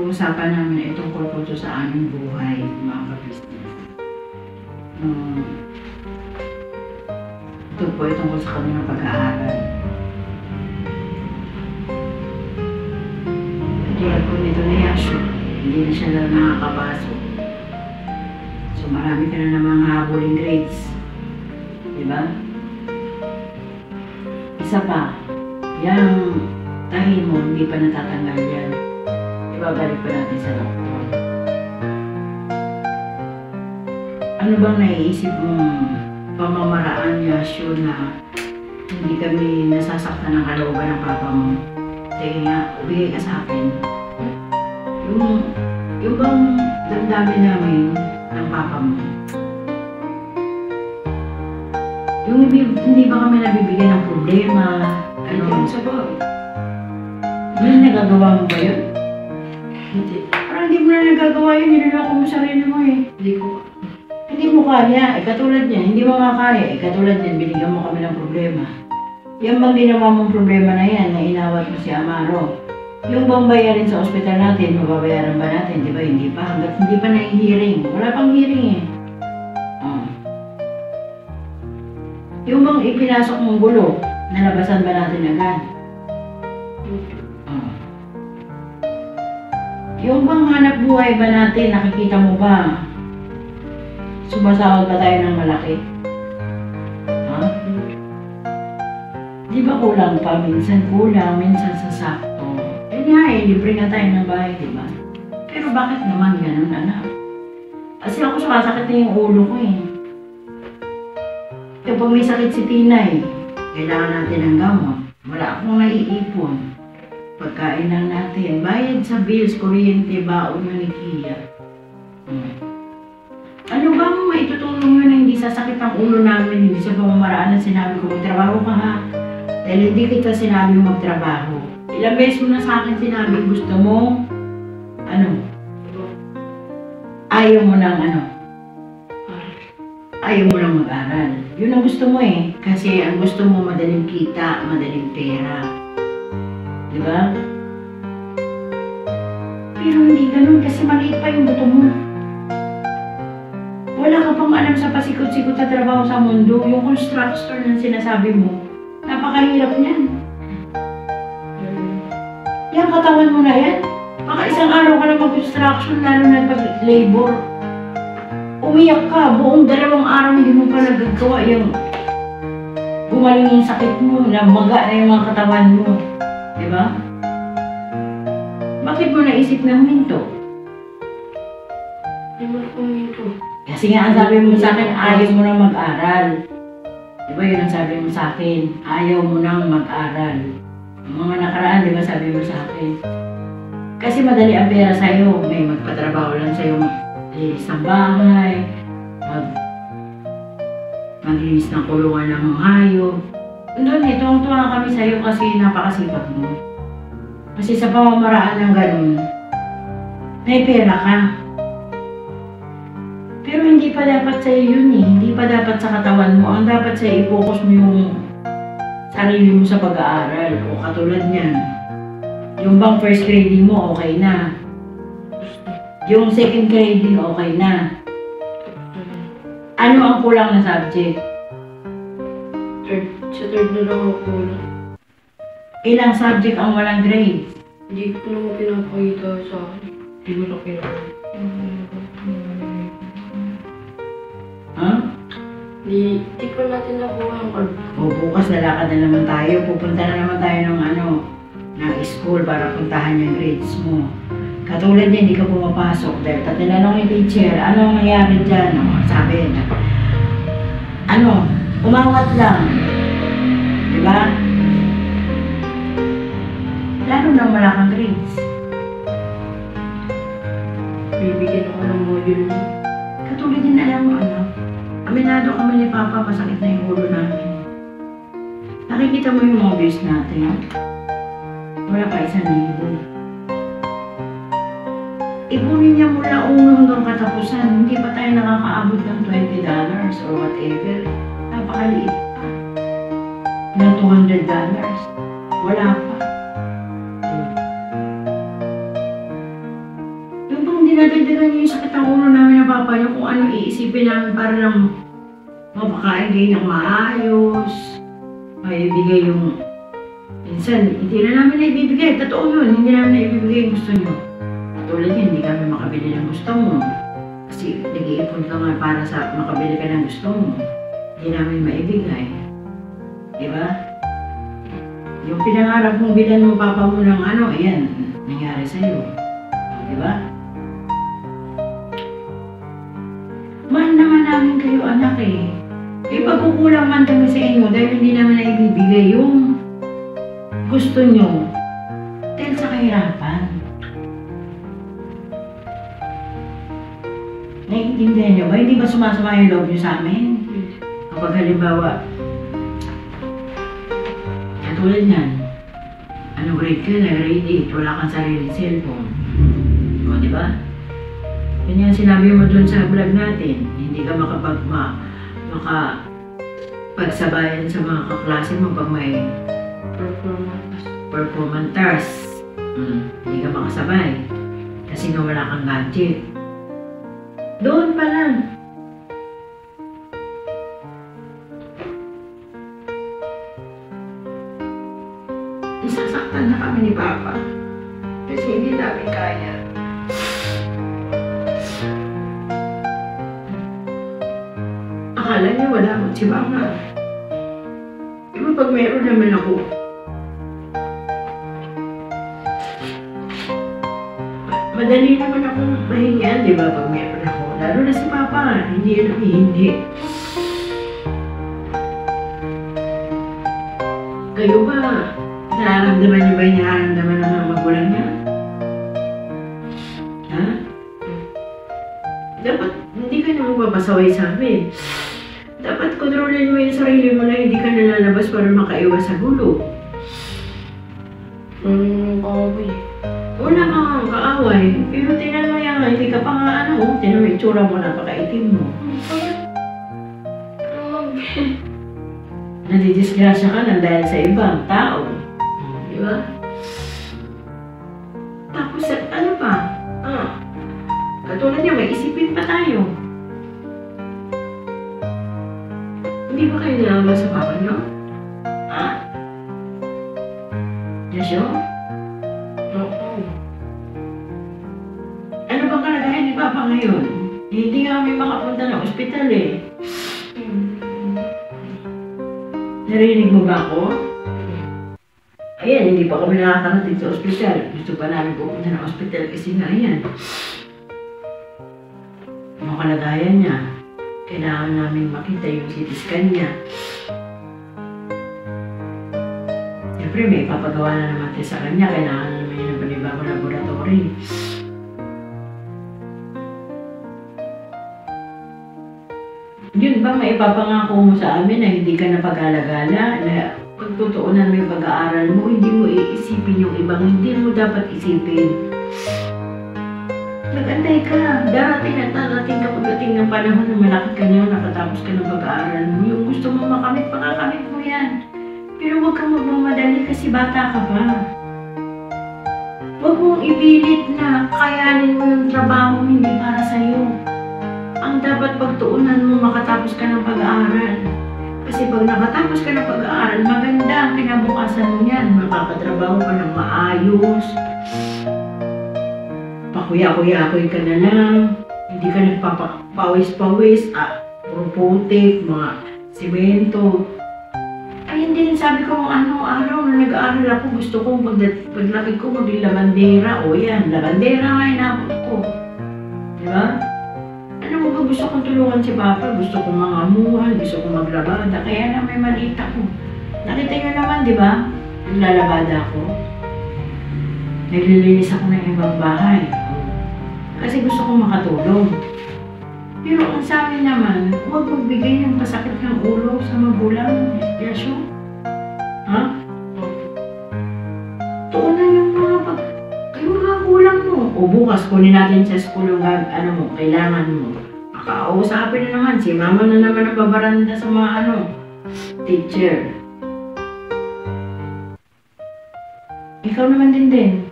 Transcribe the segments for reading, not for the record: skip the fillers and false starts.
pag-uusapan namin ay tungkol po ito sa aming buhay, mga ka-business. Ito po ay tungkol sa kanilang pag-aaral. Katulad po nito na Yashu, hindi na siya lang nakakapasok. So marami ka na namang habuling grades. Diba? Isa pa, yung tahi mo, hindi pa natatanggal yan. Ibabalik pa natin sa doktor. Ano bang naiisip mong pamamaraan, Yashu, na hindi kami nasasaktan ng kalooban ng papa mo? Sige nga, bigay ka sa akin. Yung bang damdamin namin ng papa mo? Yung hindi ba kami nabibigyan ng problema? Ano? Sa ba? Hindi nagagawa mo ba yun? Hindi. Parang hindi mo na nagagawa yun, niloloko mo sarili mo eh. Hindi ko. Hindi mo kaya, katulad niya, hindi mo makakaya, katulad niyan, binigyan mo kami ng problema. Yung bang ginawa mong problema na yan, na inawat mo si Amaro, yung bang bayarin sa ospital natin, mababayaran ba natin? Di ba? Hindi pa, hanggat hindi pa na-hearing. Wala pang hearing eh. Yung bang ipinasok mong gulo, nalabasan ba natin agad? Yung bang hanap buhay ba natin, nakikita mo ba? Sumasahod ba tayo ng malaki? Ha? Di ba kulang pa? Minsan kulang, minsan sasakto. Eh nga eh, libre nga tayo ng bahay, di ba? Pero bakit naman ganun, anak? Kasi ako sumasakit na yung ulo ko eh. Kapag may sakit si Tinay, kailangan natin ng gamot. Wala akong naiipon. Pagkain lang natin, bayad sa bills, kuryente, baon yung ni Kia. Ano ba mo maitutulong yun na hindi sasakit ang ulo namin, hindi sa pamamaraan na sinabi ko, magtrabaho ka ha. Dahil hindi kita sinabi magtrabaho. Ilang beses mo na sa akin sinabi, gusto mo, ayaw mo lang ayaw mo lang mag-aral. Yun ang gusto mo eh. Kasi ang gusto mo madaling kita, madaling pera. Diba? Pero hindi ganun kasi maliit pa yung buto mo. Wala ka pang alam sa pasikot-sikot na trabaho sa mundo. Yung constructor na sinasabi mo, napakahirap niyan. Yan, katawan mo na yan. Baka isang araw ka na mag-construction, lalo na pag-labor. Umiyak ka, buong 2 araw hindi mo pa nagagawa yung gumaling yung sakit mo, namaga na yung mga katawan mo. Diba? Bakit mo naisip na huminto? Hindi mo huminto. Kasi nga ang sabi mo sa akin, ayaw mo nang mag-aral. Diba yun ang sabi mo sa akin, ayaw mo nang mag-aral. Ang mga nakaraan, diba sabi mo sa akin? Kasi madali ang pera sa'yo, may magpatrabaho lang sa'yo, maglinis ng bahay, maglinis ng kulungan ng mga hayop. Doon eh, tuwang-tuwa kami sa'yo kasi napakasipag mo. Kasi sa pamamaraan ng ganun, may pera ka. Pero hindi pa dapat sa'yo yun eh. Hindi pa dapat sa katawan mo. Ang dapat sa'yo, i-focus mo yung sarili mo sa pag-aaral. O katulad niyan. Yung bang first grading mo, okay na. Yung second grading, okay na. Ano ang kulang na subject? Sa third na lang ako kulang. Ilang subject ang walang grade? Hindi ko naman pinapakita sa akin. Hindi ko na kailangan. Ha? Di pa natin nakuha ang card. O bukas lalakad na naman tayo. Pupunta na naman tayo ng school para puntahan yung grades mo. Katulad niya, hindi ka pumapasok. Dahil tinanong yung teacher, ano nangyari dyan? Sabi na, umawat lang. Diba? Lalo nang wala kang grades. Bibigyan ako ng module. Katulad din alam mo, aminado kami ni Papa, masakit na yung ulo namin. Nakikita mo yung mga bills natin. Wala pa 1,000. Ipunin niya mula uno hanggang katapusan. Hindi pa tayo nakakaabot ng $20 or whatever. Napakaliit pa. Ng $200. Wala pa. dinadagdagan niyo yung sakit ng ulo namin ng papa niyo kung ano iisipin namin para lang mapakain kayo ng maayos. Maibigay yung... Minsan, hindi na namin na ibibigay. Totoo yun, hindi namin na ibibigay yung gusto niyo. Tulad yan, hindi kami makabili ng gusto mo. Kasi nag-iipon ka nga para sa makabili ka ng gusto mo. Hindi namin maibigay. Diba? Yung pinangarap mong bilan mo papa mo ng ano, ayan, nangyari sa'yo. Diba? Mahal naman namin kayo, anak eh. Ipagkukulang man kami sa inyo dahil hindi naman na ibibigay yung gusto nyo dahil sa kahirapan. Naiintindihan nyo ba? Hindi ba sumasama yung loob nyo sa amin? Kapag halimbawa, katulad yan, ano grade ka na, grade 8, wala kang sariling cellphone. O, di ba? Yun yan sinabi mo dun sa vlog natin, hindi ka makapagsabayan sa mga kaklase mo pag may performance. Hindi ka makasabay kasi nga wala kang gadget. Doon pa lang. Isasaktan na kami ni Papa kasi hindi namin kaya. Akala niya wala akong si Mama. Diba pag meron naman ako, madali naman akong mahingian, di ba, pag meron ako. Lalo na si Papa, hindi alam hindi. Kayo ba, nararamdaman niyo ba yung nararamdaman ng mga magulang niya? Ha? Dapat, hindi ka na magpapasaway sa amin. Dapat kontrolin mo yung sarili mo na hindi ka nalalabas para makaiwas sa gulo. Kaaway. Wala kang kaaway, pero tinan mo yan, hindi ka pa nga ano, tinan mo yung tsura mo, napakaitim mo. Nadidisgrasya ka lang dahil sa ibang tao. Di ba? Tapos, ano pa? Katulad niya, may isipin pa tayo. Hindi ba kayo nalaman sa papa niyo? Ha? Yasyo? Ano bang kalagayan ni Papa ngayon? Hindi nga kami makapunta ng ospital eh. Narinig mo ba ako? Ayan, hindi pa kami nakakarating sa ospital. Gusto pa namin pupunta ng ospital kasi nga ayan. Ang kalagayan niya. Kailangan namin makita yung CT scan niya. Siyempre may papagawa na naman tayo sa kanya. Kailangan na naman yun ng panibagong laboratory. Yun ba, may ipapangako mo sa amin na hindi ka na pag-alagala, na pagtutuunan mo yung pag-aaral mo, hindi mo iisipin yung ibang hindi mo dapat isipin. Nag-antay ka, darating at darating ka pagdating ng panahon na malaki ka na, nakatapos ka ng pag-aaral mo. Yung gusto mo makamit, makakamit mo yan. Pero huwag kang magmamadali kasi bata ka pa. Huwag mong ipilit na kayanin mo yung trabaho hindi para sa'yo. Ang dapat pagtuunan mo, makatapos ka ng pag-aaral. Kasi pag nakatapos ka ng pag-aaral, maganda ang kinabukasan mo yan. Makakatrabaho ka ng maayos. Pakuya-kuya-kuy ka na lang. Hindi ka nagpapawis-pawis. Puro putik, mga simento. Ayun din, sabi ko, araw na nag-aaral ako, gusto ko paglaki ko maging labandera. O yan, labandera nga inabot ko. Diba? Ano mo ba, gusto kong tulungan si Papa, gusto kong mangamuhan, gusto kong maglabada, kaya na may maliit ako. Nakita niyo naman, di ba? Naglalabada ako. Naglilinis ako ng ibang bahay. Kasi gusto kong makatulong. Pero ang sa amin naman, huwag magbigay ng pasakit ng ulo sa magulang. Yasyo? Ha? Tuunan yung mga kulang mo. O bukas, kunin natin sa school yung kailangan mo. Makausapin na naman. Si Mama na naman nababaranda sa mga teacher. Ikaw naman din.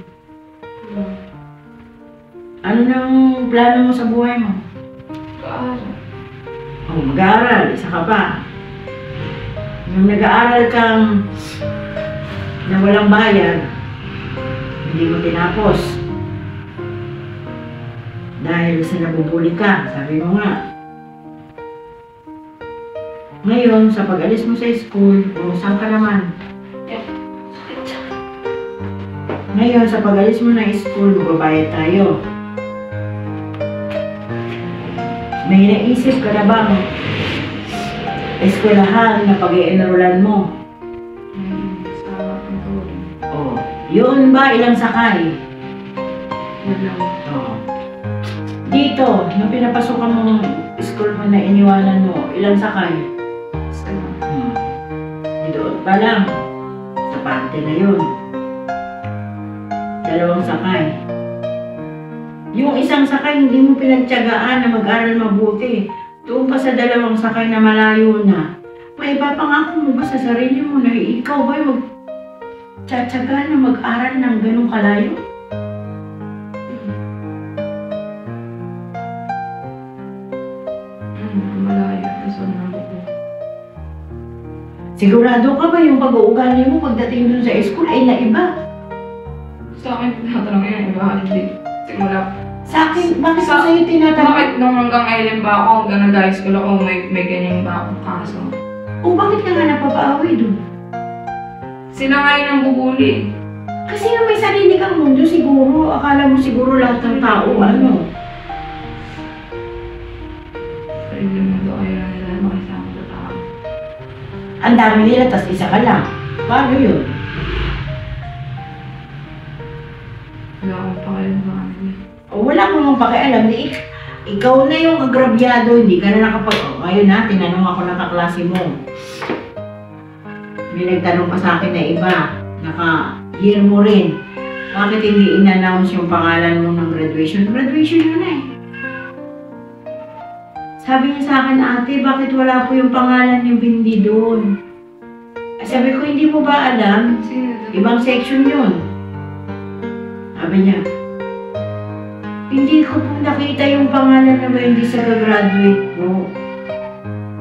Ano nang Anong plano mo sa buhay mo? Kaaral. Oh, mag-aaral. Isa ka pa. Nung nag-aaral kang na walang bayad, hindi mo tinapos. Dahil sa nabubuli ka, sabi mo nga. Ngayon, sa pag-alis mo sa school, saan ka naman? Ngayon, sa pag-alis mo ng school, magbabayad tayo. May naisip ka na bang eskwelahan na pag-i-enrollan mo? Sa pagkakulong. Oh, yun ba ilang sakay? Yun lang. Oo. Dito, nung pinapasukan mo ng school mo na iniwanan mo, ilang sakay? Isa lang. Doon pa lang. Sa parte na yun. 2 sakay. Yung isang sakay, hindi mo pinagtiyagaan na mag-aral mabuti. Doon pa sa 2 sakay na malayo na. May ipapangako mo ba sa sarili mo na ikaw ba yung magtsatsaga na mag-aral ng ganong kalayo? Malayo. Kaso naman ko. Sigurado ka ba yung pag-uugali mo pagdating dun sa school ay naiba? Sa akin, tinatanong yan. Iba, hindi. Simula. Sa akin, bakit ko sa'yo tinatanong? Bakit nung hanggang island ba ako, hanggang nag-high school ako, may ganyan ba akong kaso? O bakit ka nga napapaaway dun? Sila nga yun ang bubuli. Kasi yung may sarili kang mundo siguro, akala mo siguro lahat ng tao, ano? Sarili mo doon, ayaw na nila makisama sa tao. Ang dami nila, tas isa ka lang. Paano yun? Wala akong pakialam sa kanila. O wala mo mong pakialam, ikaw na yung agrabyado, hindi ka na nakapag... O, ngayon na, tinanong ako ng kaklase mo. May nagtanong pa sa akin na iba, naka-year mo rin. Bakit hindi in-announce yung pangalan mo ng graduation? Graduation yun na eh. Sabi niya sa akin, ate, bakit wala po yung pangalan ni Bindi doon? Sabi ko, hindi mo ba alam? Sino doon? Ibang section yun. Sabi niya, hindi ko po nakita yung pangalan na hindi sa gagraduate po.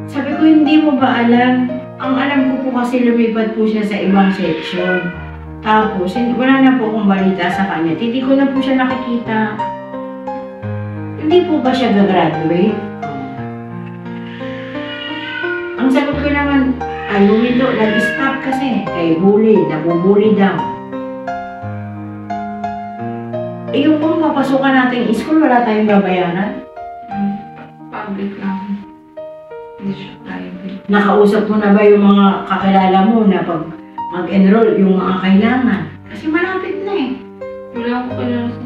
Sabi ko, hindi mo ba alam? Ang alam ko po kasi lumipat po siya sa ibang section. Tapos, wala na po akong balita sa kanya. Hindi ko na po siya nakikita. Hindi po ba siya gagraduate? Ang sagot ko naman, ay humito, nag-stop kasi. Kay bully, nabubuli daw. Eh, yung kung papasukan natin school, wala tayong babayaran. Public lang. Hindi siya private. Nakausap mo na ba yung mga kakilala mo na pag mag-enroll, yung mga kailangan? Kasi malapit na eh. Wala akong kilala sa...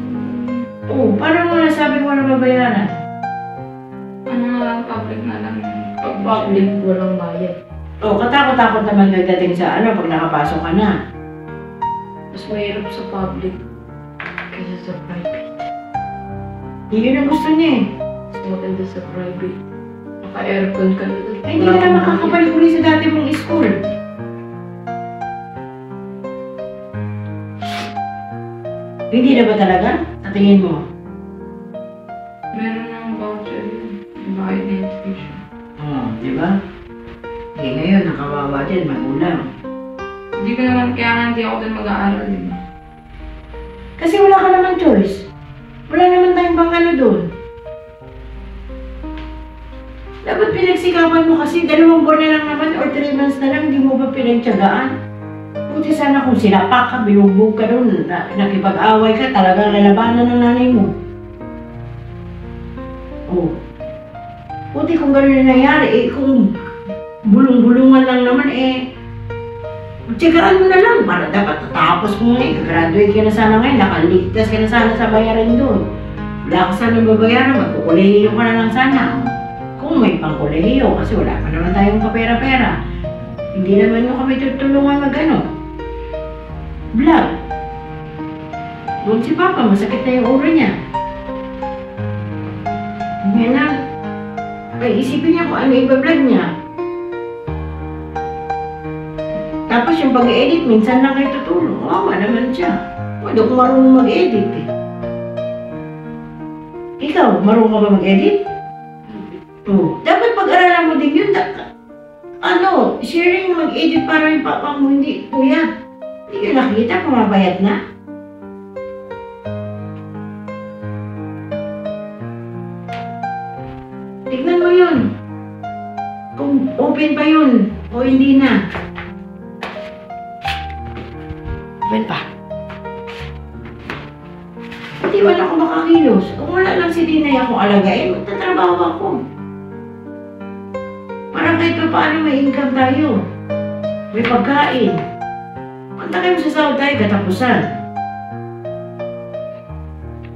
Oo, paano mo nasabi mo na babayaran? Ano nga lang, public na lang. Pag public, walang bayad. Oo, katakot-takot naman nagdating sa ano pag nakapasok ka na. Mas mahirap sa public kaysa sa private. Yun ang gusto niya eh. Mas maganda sa private. Naka-aircon ka na doon. Ay, hindi ka na makakabalik uli sa dati mong school. Hindi na ba talaga? Sa tingin mo? Meron ng voucher yun. Bayad na yung tuition. Oo, di ba? Eh, ngayon, nakawawa din, magulang. Hindi ko naman, kaya nga hindi ako doon mag-aaral din. Kasi wala ka naman choice. Wala naman tayong bangalo doon. Dapat pinagsikapan mo kasi 2 buwan na lang naman or 3 months na lang, hindi mo ba pinagtyagaan? Buti sana kung sinapak ka, binugbog ka doon, nakipag-away ka, talagang lalabanan ng nanay mo. Oh. Buti kung gano'n na nangyari, eh kung bulong-bulungan lang naman, eh tsagaan mo na lang para dapat tatapos mo nga eh. Graduate ka na sana ngayon, nakaligtas ka na sana sa bayaran doon. Wala ka sana babayaran, magkukulehiyo ka na lang sana. Kung may pangkulehiyo, kasi wala pa naman tayong kapera-pera. Hindi naman nyo kami tutulungan mag-ano. Vlog. Doon si Papa, masakit na yung ulo niya. Ngayon na, ay isipin niya kung ano iba-vlog niya. Tapos yung pag-edit, minsan lang kayo tutulong. Wawa naman siya. Wala kung marunong mag-edit eh. Eh Ikaw, marunong ka ba mag-edit? Oo. Dapat pag-aralan mo din yun. Sharing mag-edit para yung papa mo hindi puyat. Hindi ka nakita, pumabayad na. Tignan mo yun. Kung open pa yun o hindi na. Open pa. Hindi wala ako makakilos. Kung wala lang si Dinay akong alagain, magtatrabaho ako. Para kahit pa paano may income tayo. May pagkain. Punta kayo sa sahod tayo, katapusan.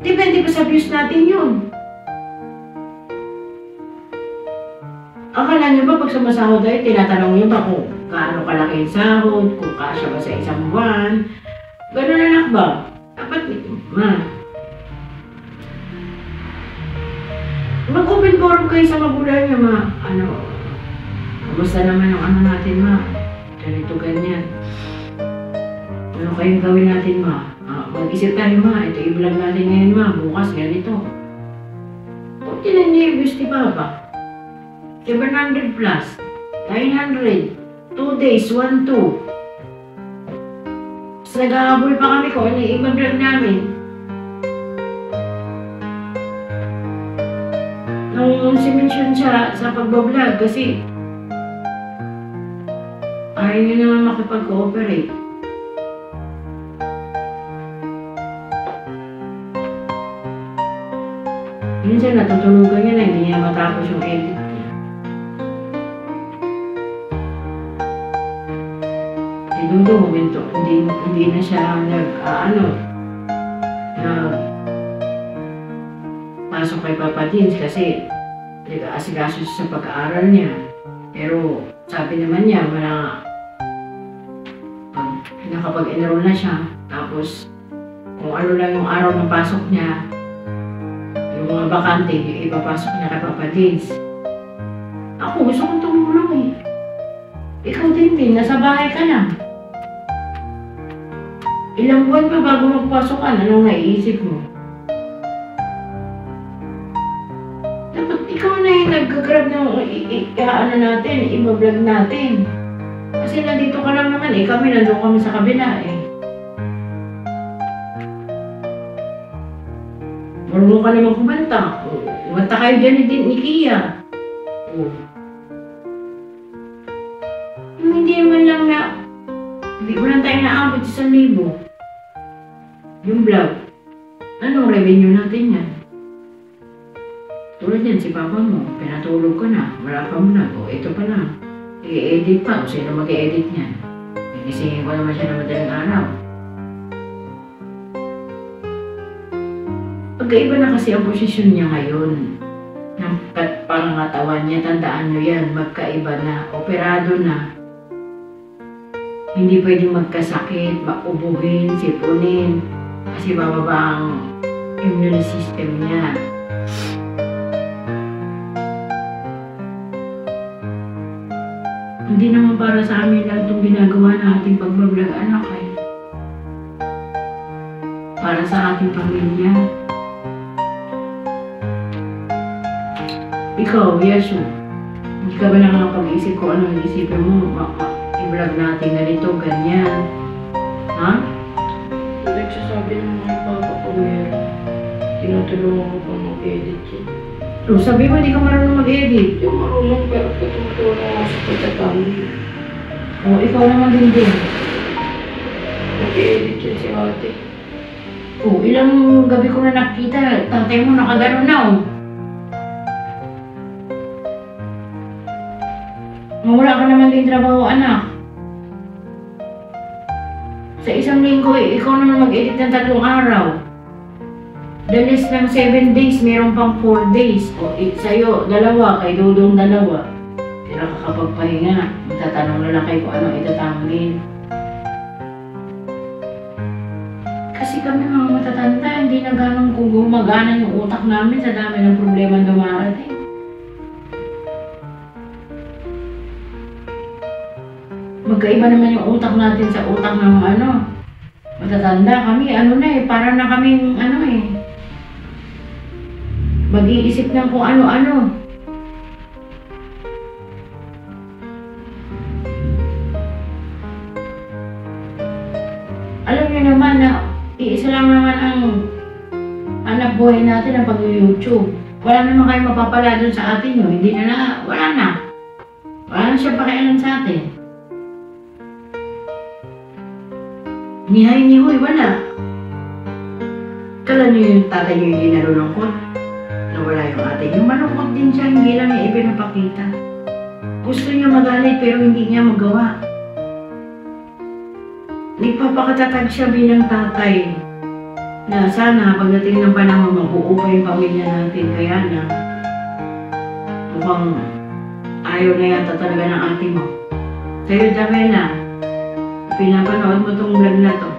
Depende pa sa views natin yun. Akala nyo ba pag sumasahod tayo, tinatanong nyo ba kung gaano kalaki yung sahod, kung kasya ba sa isang buwan? Gano'n anak ba? Dapat mag-open forum kayo sa magulang nyo, kamusta naman yung natin, ganito, ganyan. Ano kayong gawin natin, mag-isip tayo, ito i-vlog natin ngayon, bukas, ganito. Kung tinanibis ni Papa, 700 plus, 900, 2 days, 1, 2. Tapos nag-ahabol pa kami kung ano yung i-vlog namin. Nung simension siya sa pagbablog kasi ayaw niya naman makipag-cooperate. Minsan natutulugan niya na hindi niya matapos yung edit niya. Si Dudo, hindi na siya pasok kay Papa Dins kasi nag-aasikaso siya sa pag-aaral niya. Pero sabi naman niya, nakapag-enroll na siya, tapos kung ano lang yung araw ng pasok niya, yung mga bakante, yung ipapasok niya kay Papa Dins. Ako, gusto kong tumulong eh. Ikaw din, nasa bahay ka lang. Ilang buwan pa bago magpasok ka, anong naiisip mo? Dapat ikaw na yung nag-grab ng natin, i-vlog natin. Kasi nandito ka lang naman eh, nandun kami sa kabila eh. Marunong ka naman kumanta. Kumanta kayo dyan ni Kia. Yung hindi naman lang hindi mo lang tayo naabot 1,000. Yung vlog. Anong revenue natin yan? Tulad yan si Papa mo, pinatulog ka na, wala pang vlog. Ito pa lang. I-edit pa, o sino mag-edit niyan? Inisingin ko naman siya na madaling araw. Pagkaiba na kasi ang posisyon niya ngayon. Ng pangangatawan niya, tandaan niyo yan, magkaiba na, operado na. Hindi pwedeng magkasakit, maubuhin, sipunin, kasi bababa ang immune system niya. Hindi naman para sa amin lang itong ginagawa nating pagbablog, anak eh. Para sa ating pamilya. Ikaw, Yesu, hindi ka ba nakakapag-isip kung ano ang isipin mo? I-vlog natin ganito, ganyan. Ha? Nagsasabi ng mga papa ko meron. Tinutulungan ko pa mag-edit yun. So, sabi mo, hindi ka marunong mag-edit. Yung marunong pero tutulungan ako sa pagtatami. O, ikaw naman din. Mag-edit yun si ate. O, ilang gabi ko na nakita, tatay mo nakagano na o. Wala ka naman din trabaho, anak. Sa isang linggo, ikaw naman mag-edit ng 3 araw. The list ng 7 days, meron pang 4 days. O, sa'yo, 2, kay Dudong 2. Pero kakapagpahinga, magtatanong na lang kayo kung anong itatangin. Kasi kami mga matatanda, hindi na ganun kung gumagana yung utak namin sa dami ng problema dumarating. Magkaiba naman yung utak natin sa utak ng matatanda kami, para na kaming mag-iisip ng kung ano-ano. Alam niyo naman na iisa lang naman ang hanap buhay natin ang pag-YouTube. Wala naman kayo mapapala dun sa atin yun. Hindi na, wala na. Wala na siya pakialam sa atin. Nihay ni Huy, wala. Kala niyo yung tatay niyo hindi nalulungkot? Nawala yung ate niyo. Malungkot din siya, hindi lang niya ipinapakita. Gusto niya magalit pero hindi niya magawa. Nagpapakatatag siya bilang tatay na sana pagdating ng panahon mabuo pa yung pamilya natin. Kaya na mukhang ayaw na yata talaga ng ate mo. Sa'yo, Jamela, pinapanood mo tong vlog na to.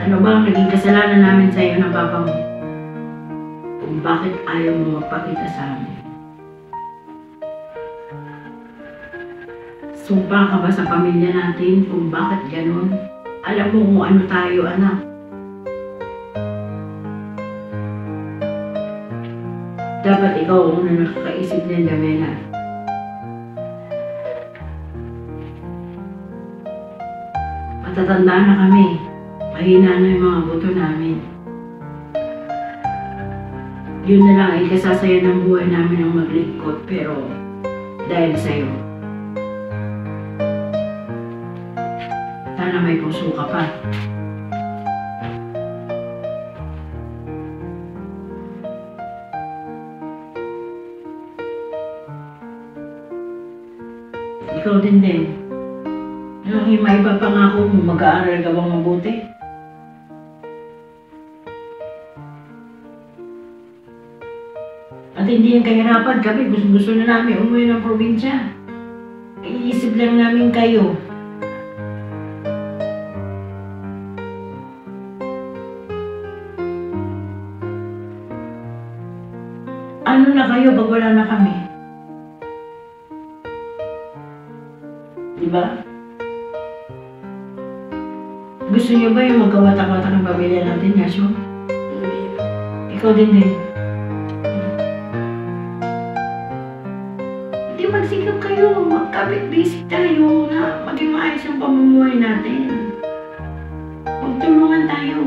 Ano ba ang naging kasalanan namin sa'yo ng papa mo? Kung bakit ayaw mo magpakita sa amin? Sumpa ka ba sa pamilya natin kung bakit ganon? Alam mo kung ano tayo, anak. Dapat ikaw ang unang nakakaisip niyan, Jamela. Matatanda na kami. Mahina na yung mga buto namin. Yun na lang ay kasasaya ng buhay namin ang maglingkod, pero dahil sa'yo. Sana may puso ka pa. Ikaw din. Anong iba pangako mo, mag-aaral ka bang mabuti? At hindi yung kahirapan kami, gusto na namin umuwi ng probinsya. Iisip lang namin kayo. Ano na kayo pag wala na kami? Diba? Gusto niyo ba yung magkawatak-watak ng pamilya natin, Yasho? Ikaw din. Hindi magsikap kayo, magkabit-bisik tayo na maging maayos ang pamumuhay natin. Magtulungan tayo.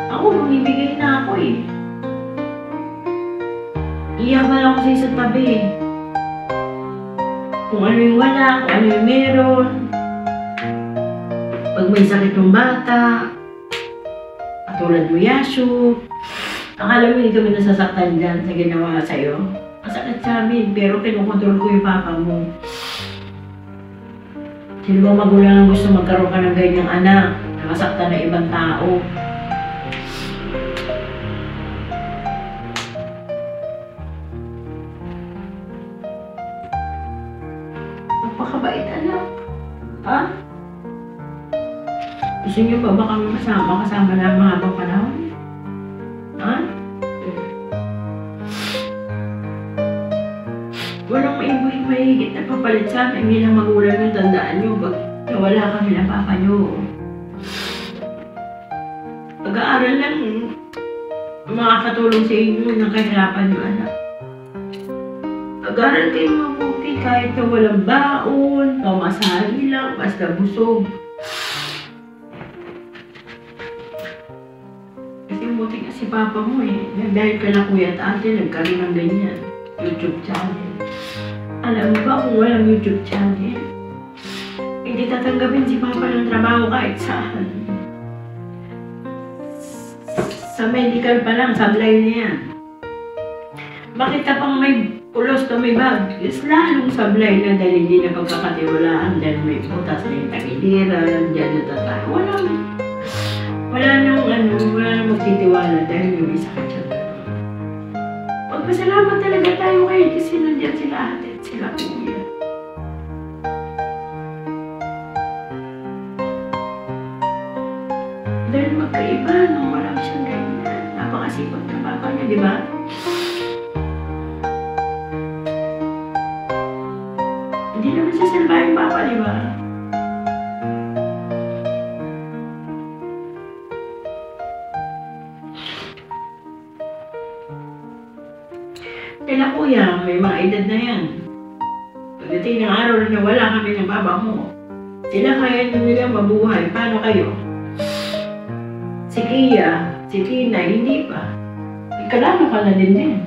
Ako, bumibigay na ako eh. Iyaman ako sa isang tabi eh. Kung ano yung wala, kung ano yung meron. Pag may sakit yung bata, katulad mo, Yashu, akala mo hindi kami nasasaktan dyan sa ginawa sa'yo. Masakit sa amin, pero kinukontrol ko yung papa mo. Sino ba magulang ang gusto magkaroon ka ng ganyang anak, nakasaktan ng ibang tao? Magpakabait, anak. Ha? Gusto niyo ba kami kasama na mga habang panahon? Ha? Walang mahigit na papalit sa amin bilang magulang yung tandaan niyo pag nawala kami ng papa niyo. Pag-aaral lang makakatulong sa inyo ng kahirapan niyo, anak. Pag-aaral kayo mabuti kahit na walang baon, pamasahe lang, basta busog. Kasi buti nga si papa mo eh. Dahil ka na kuya at ate, nagkaroon ng ganyan. YouTube channel. Alam mo ba kung walang YouTube channel, hindi tatanggapin si papa ng trabaho kahit saan. Sa medical pa lang, sablay na yan. Makita pang may pulos to may bag, is lalong sablay na dahil hindi na pagkakatiwalaan, dahil may butas na yung takiliran, dyan natatayo. Wala nang magtitiwala dahil yung may sakit siya. Magpasalamat talaga tayo kayo kasi nandiyan sila ate at sila kuya. Dahil magkaiba nung walang siyang ganyan. Napakasipag ng papa niya, di ba? Hindi naman siya salba yung papa, di ba? may mga edad na yan. Pagdating ng araw na wala kami ng baba mo, sila kaya nila mabuhay. Paano kayo? Si Kia, si Tina, hindi pa. Ikalano ka na din.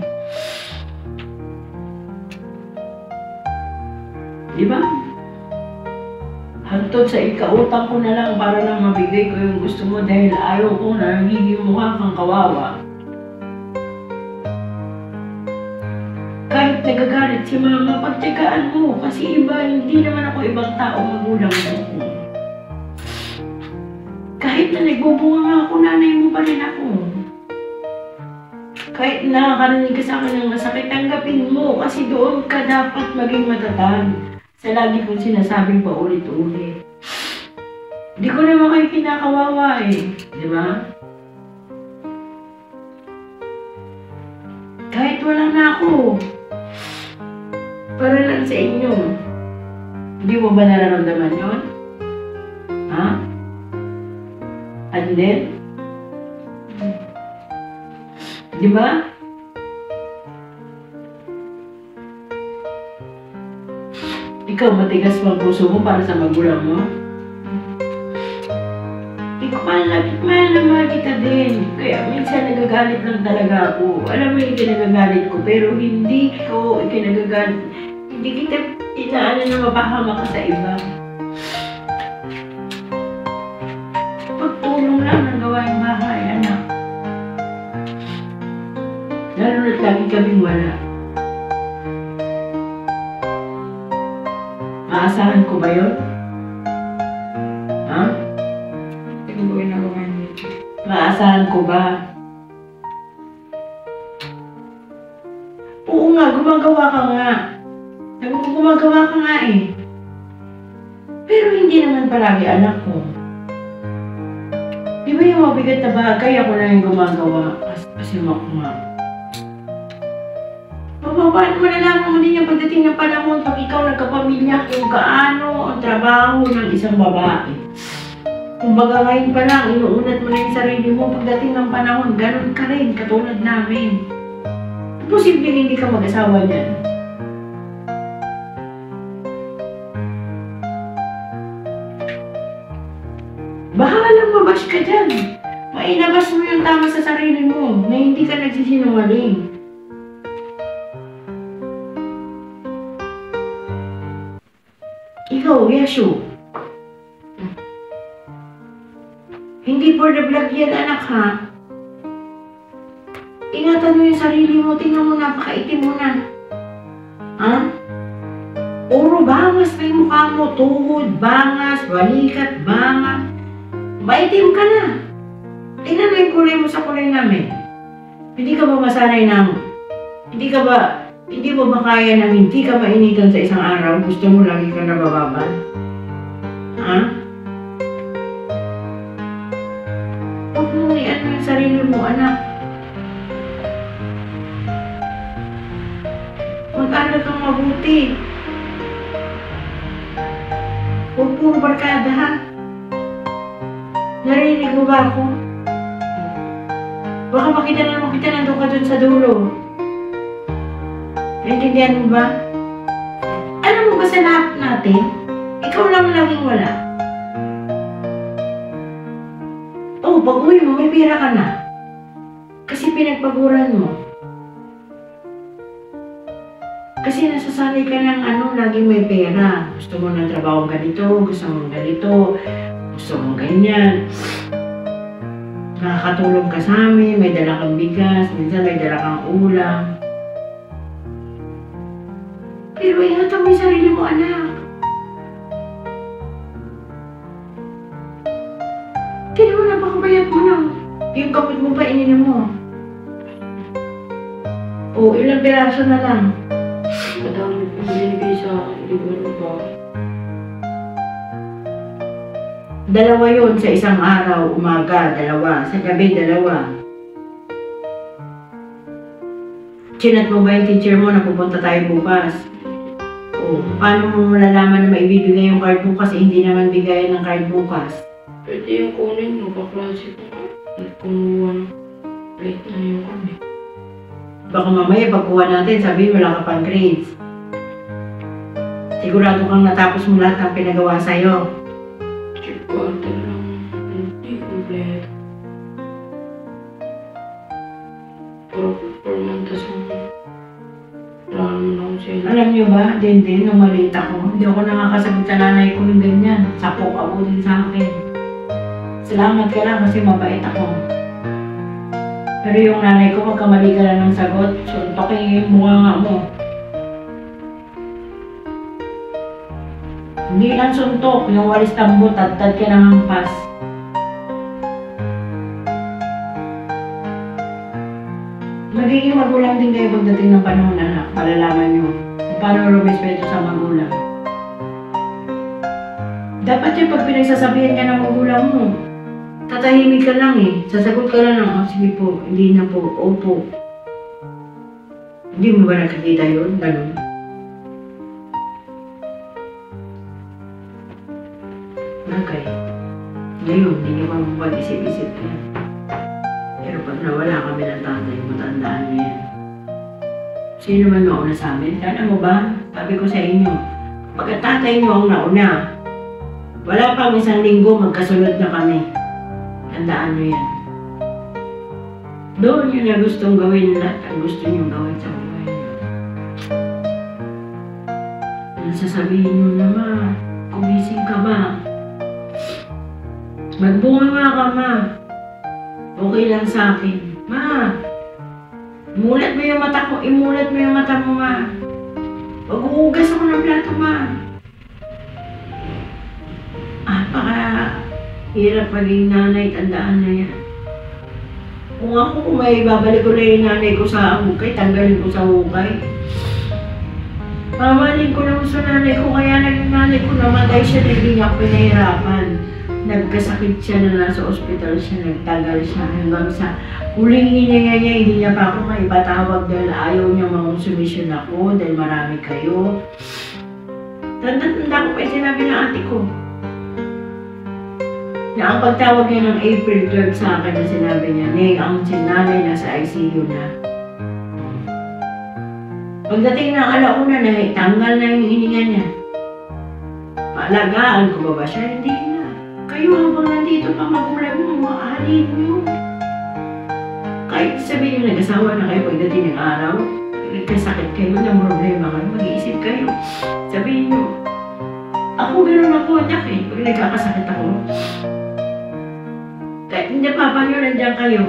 Di ba? Hantod sa ikautang ko na lang para lang mabigay ko yung gusto mo dahil ayaw ko na nagiging mukha kang kawawa. Kahit nagagalit si mama, pagtsagaan mo kasi iba, hindi naman ako ibang tao magulang mo. Kahit na nagbubunga nga ako, nanay mo pa rin ako. Kahit nakakarinig ka sa akin ng masakit, tanggapin mo kasi doon ka dapat maging matatag. Sa lagi kong sinasabing paulit-ulit. Di ko naman kayo kinakawawa eh. Di ba? Kahit wala na ako. Para lang sa inyo. Hindi mo ba nararamdaman yun? Ha? And then? Di ba? Ikaw, matigas mo ang puso mo para sa magulang mo? Ikaw, mahal na mahal kita din. Kaya minsan nagagalit lang talaga ako. Alam mo yung kinagagalit ko, pero hindi ko ikinagagalit. Hindi kita inaano na mapahama ka sa iba. Pagtulong lang ng gawaing bahay, anak. Lalo na't lagi kaming wala. Maasahan ko ba yun? Ha? Hindi ko ginagawa nito. Maasahan ko ba? Oo nga, gumagawa ka nga. Sabi ko, gumagawa ka nga eh. Pero hindi naman palagi anak ko. Di ba yung mabigat na bagay ako na yung gumagawa? Kasi makma. Paano mo nalaman mo din yung pagdating ng panahon pag ikaw nagkapamilya kung gaano ang trabaho ng isang babae. Kumbaga ngayon pa lang, inuunat mo na yung sarili mo pagdating ng panahon, ganun ka rin, katulad namin. Posibleng hindi ka mag-asawa niyan. Bahalang mabash ka dyan. Mainabas mo yung tama sa sarili mo na hindi ka nagsisinungaling. Ikaw, Yashu. Hindi for the vlog yan, anak, ha? Ingatan mo yung sarili mo. Tingnan mo, napakaitim mo na. Ha? Puro bangas na yung mukha mo. Tuhod, bangas, balikat, bangas. Maitim ka na. Tingnan mo yung kulay mo sa kulay namin. Hindi ka ba masanay ng... Hindi mo ba kaya na hindi ka mainitan sa isang araw? Gusto mo lagi ka nabababad? Ha? Huwag mo ano yung sarili mo, anak. Mag-aral kang mabuti. Huwag puro barkada, ha? Narinig mo ba ako? Baka makita nandun ka dun sa dulo. Naintindihan mo ba? Alam mo ba sa lahat natin, ikaw lang laging wala. Oh, pag uwi mo, may pera ka na. Kasi pinagpaguran mo. Kasi nasasanay ka ng laging may pera. Gusto mo ng trabaho ganito, gusto mo ganito, gusto mo ganyan. Nakakatulong ka sa amin, may dala kang bigas, minsan may dala kang ulam. Pero ingatan mo yung sarili mo, anak. Tignan mo, napakabayat mo na. Yung kapit mo pa, ininom mo. O, ilang piraso na lang. Madami pong binigay sa akin. Hindi ko alam ba. Dalawa yun sa isang araw, umaga, dalawa. Sa gabi, dalawa. Chinat mo ba yung teacher mo na pupunta tayo bukas? O, paano mo malalaman na maibibigay yung card bukas? Hindi naman bigayan ng card bukas. Pwede yung kunin mo, kaklase ko. Kumuha na. Late na yung kami. Baka mamaya pagkuha natin, sabihin wala ka pang grades. Sigurado kang natapos mo lahat ng pinagawa sa'yo. 3 quarter lang. Hindi kompleto. Puro performance ang wala naman akong sila. Alam niyo ba, din, nung maliit ako, hindi ako nakakasagot sa nanay ko ng ganyan. Sapok ako din sa akin. Salamat ka lang kasi mabait ako. Pero yung nanay ko, magkamali ka lang ng sagot, suntokin yung mukha mo. Hindi lang suntok, yung walis tambot, tad ka ng hampas. Magiging magulang din kayo pagdating ng panahon na malalaman nyo kung paano rumespeto sa magulang. Dapat yung pag pinagsasabihan ka ng magulang mo, tatahimik ka lang eh. Sasagot ka lang ng, oh, sige po, hindi na po, opo. Hindi mo ba nakikita yun? Ganun. Okay. Ngayon, hindi nyo pa mapag-isip-isip ka. Pero pag nawala kami ng tatay, matandaan niyo yan. Sino man mauna sa amin? Kala mo ba? Sabi ko sa inyo, pag ang tatay niyo ang nauna, wala pang 1 linggo, magkasunod na kami. Tandaan niyo yan. Doon yun na gustong gawin lahat ang gusto niyo gawin sa buhay niyo. Nasasabihin niyo na, ma, kumising ka ba? Magbunga nga ka, ma. Okay lang sa akin. Ma, imulat mo yung mata ko. Imulat mo yung mata mo, ma. Pag-uugas ako ng plato, ma. Hirap maging nanay, tandaan na yan. Kung may babalik ko na yung nanay ko sa hukay, tanggalin ko sa hukay. Mamahalin ko naman sa nanay ko, kaya naging nanay ko namatay siya, hindi niya ako pinahirapan. Nagkasakit siya na nasa ospital siya, nagtagal siya hanggang sa huling hininga niya, hindi niya pa ako maipatawag dahil ayaw niya mangonsumisyon ako dahil marami kayo. Tanda ko pa yung sinabi ng ate ko. Na ang pagtawag niya ng April 12 sa akin na sinabi niya, Neng, ang sinanay nasa ICU na. Pagdating ng alauna na, tanggal na yung hininga niya. Maalagaan ko ba siya? Hindi na. Kayo habang nandito pa magulang mo, maahalin niyo. Kahit sabihin niyo nag-asawa na kayo pagdating ng araw, nagkasakit kayo, ng problema kayo, mag-iisip kayo. Sabihin niyo, ako gano'n ako, anak eh, pag nagkakasakit ako. Kahit hindi papa niyo, nandiyan kayo.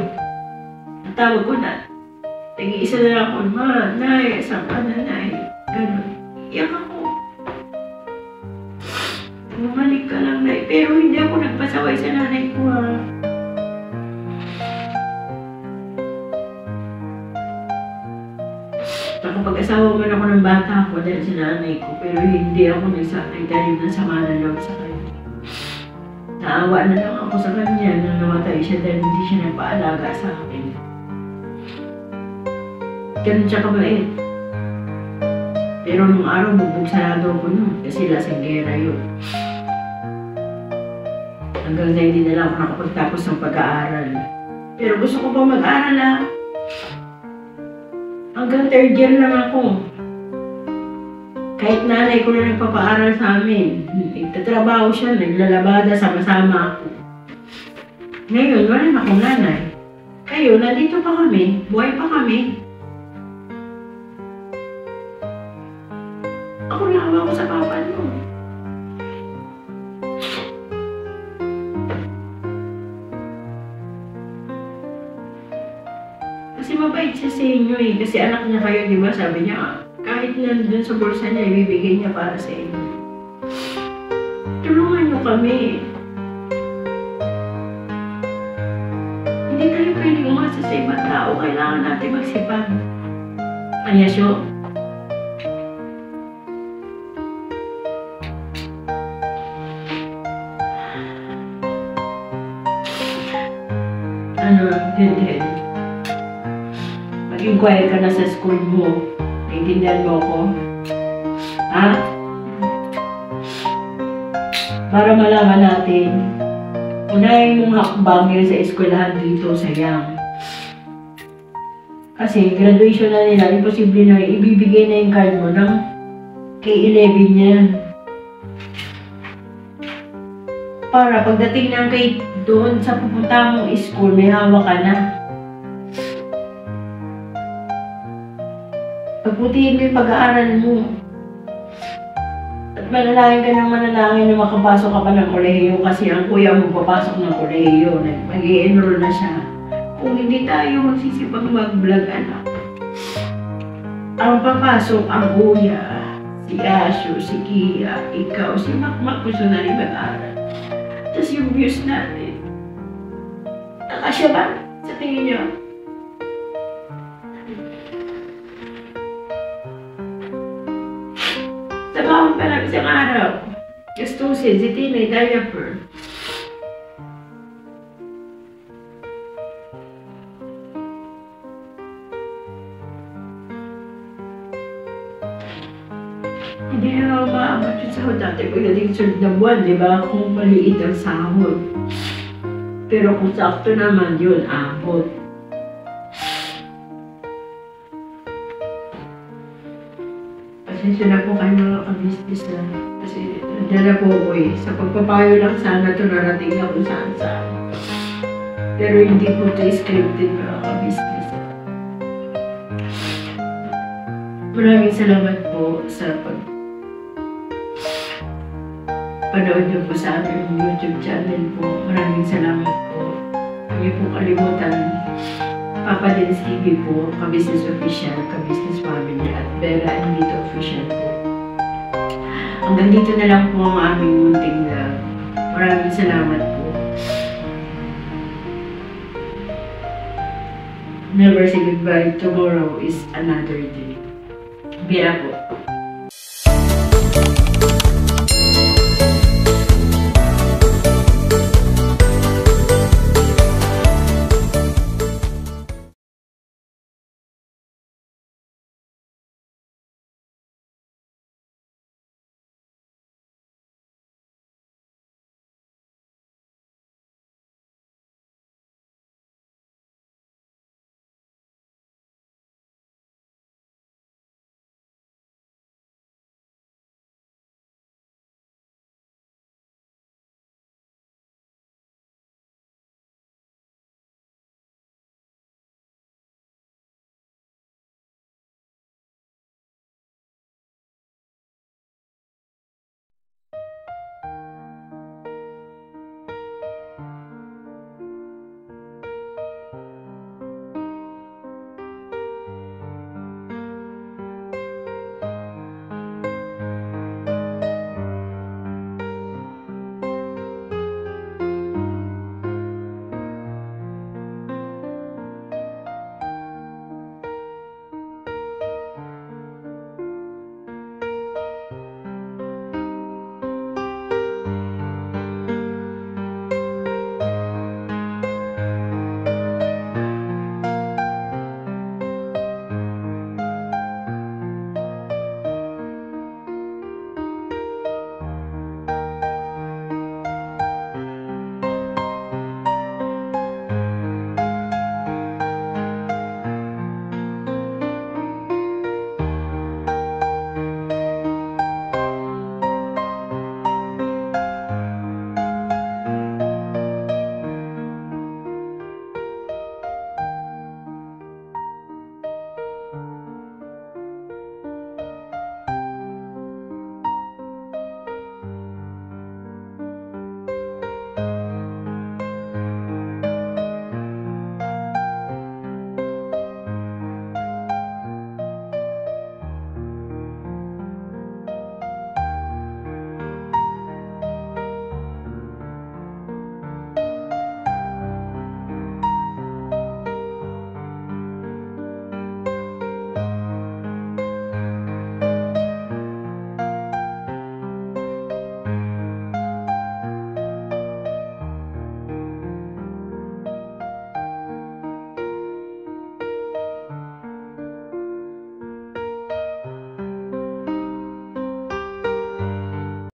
Natawag ko na. Nag-iisa na lang ako, ma, nay, saan ka na, nay? Ganun. Iyak ako. Bumalik ka lang, nay. Pero hindi ako nagpasaway sa nanay ko, ha. Nakapag-asawa man ako ng bata ako dahil sa nanay ko, pero hindi ako nagtanim ng sama ng loob sa kanya. Naawa na lang ako sa kanya nung namatay siya dahil hindi siya nagpaalaga sa akin. Ganun siya kabait. Pero nung araw, bubugsarado ko nun kasi lasinggera yun. Hanggang na hindi na lang ako nakapagtapos ng pag-aaral. Pero gusto ko pa mag-aaral, ha? Hanggang 3rd year lang ako. Kahit nanay ko na nagpapaaral sa amin, nagtatrabaho siya, naglalabada, sama-sama ako. Ngayon, wala na akong nanay. Kayo, nandito pa kami, buhay pa kami. Ako naawa ko sa papa mo. Kasi mabait siya sa inyo eh, kasi anak niya kayo, di ba? Sabi niya, kahit nandun sa bulsa niya, ibibigay niya para sa inyo. Tulungan niyo kami. Hindi tayo pwedeng umasa sa ibang tao. Kailangan natin magsipag. Kaya siyo. Hindi. Maging quiet ka na sa school mo. Naintindihan mo ko? Ha? Para malaman natin, unahin mong hakbang yun sa eskwelahan dito sa Yang. Kasi graduation na nila, imposible na ibibigay na yung card mo ng K-11 niya. Para pagdating ng kay doon sa pupunta mong school, may hawak ka na. Pagputihin mo yung pag-aaral mo. At manalangin ka ng manalangin na makapasok ka pa ng kolehiyo kasi ang kuya mo papasok ng kolehiyo. Mag-i-enroll na siya. Kung hindi tayo magsisipag mag-vlog, anak. Ang papasok ang kuya, si Asyo, si Kia, ikaw, si Makmak, gusto na rin mag-aaral. Tapos yung views natin. Nakasya ba? Sa tingin niyo? Trabaho pa lang isang araw. Gastusin, si Tina, diaper. Hindi na maabot yung sahod dati pagdating sunod na buwan, di ba? Kung maliit ang sahod. Pero kung sakto naman yun, abot. Pasensya na po kayo mga ka-business na. Kasi nandiyan na po ako eh. Sa pagpapayo lang sana ito narating na kung saan-saan. Pero hindi po ito scripted mga ka-business. Maraming salamat po sa panood niyo po sa aming YouTube channel po. Maraming salamat po. Huwag niyo po kalimutan. Papa Dens TV po, Ka-Business Official, Ka-Business Family, at Vera and Lito Official po. Hanggang dito na lang po ang aming munting vlog. Maraming salamat po. Never say goodbye. Tomorrow is another day. Vera po.